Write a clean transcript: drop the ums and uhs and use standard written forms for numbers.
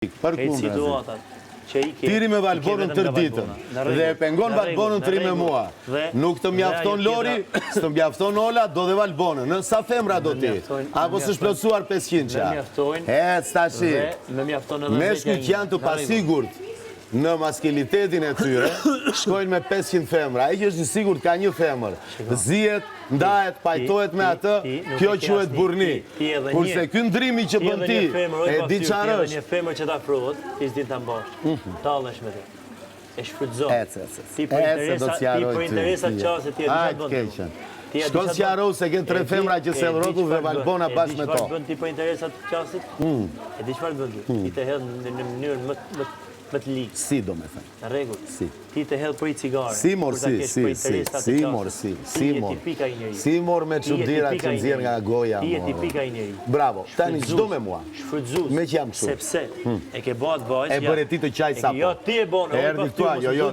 Për kundër. Tiri me Valbonën tër ditën dhe e pengon Valbonën tiri me mua. Nuk të mjafton Lori, s'të mjafton Ola, do dhe Valbonën. Në sa femra do ti? Apo së shplotësuar 500 qa? Hec tashi. Meshkujt janë të pasigurt në maskilitetin e tyre, shkojnë me 500 femra. E që është një sigurt ka një femër. Zihet, ndahet, pajtohet me atë, kjo quhet burni. Kurse ky ndrimi që bën ti, e di çfarë është. Një femër që ta afrohet, ti s'din ta mbash. Tallesh me të. E shfrytëzon. Ti për interesa çase ti e di çfarë bën. Shkon si arrow se kënë 3 femra që se rrotull dhe Valbona bashkë me to. E di çfarë bën ti për interesat qasit? E di çfarë bën ti? Ti të hedh në mënyrën më të ligë. Si do me thënë? Në rregull. Si. Ti të hedh për i cigare. Si mor, si mor me çuditërat që nxjerr nga goja. Ti je tipika i njeriu. Bravo. Tani çdo me mua. Shfrytzues. Me që jam kështu. Sepse e ke bëhat vajzë. E bëre ti të qaj sapo. Jo, ti e bën. Erdhi këtu, jo.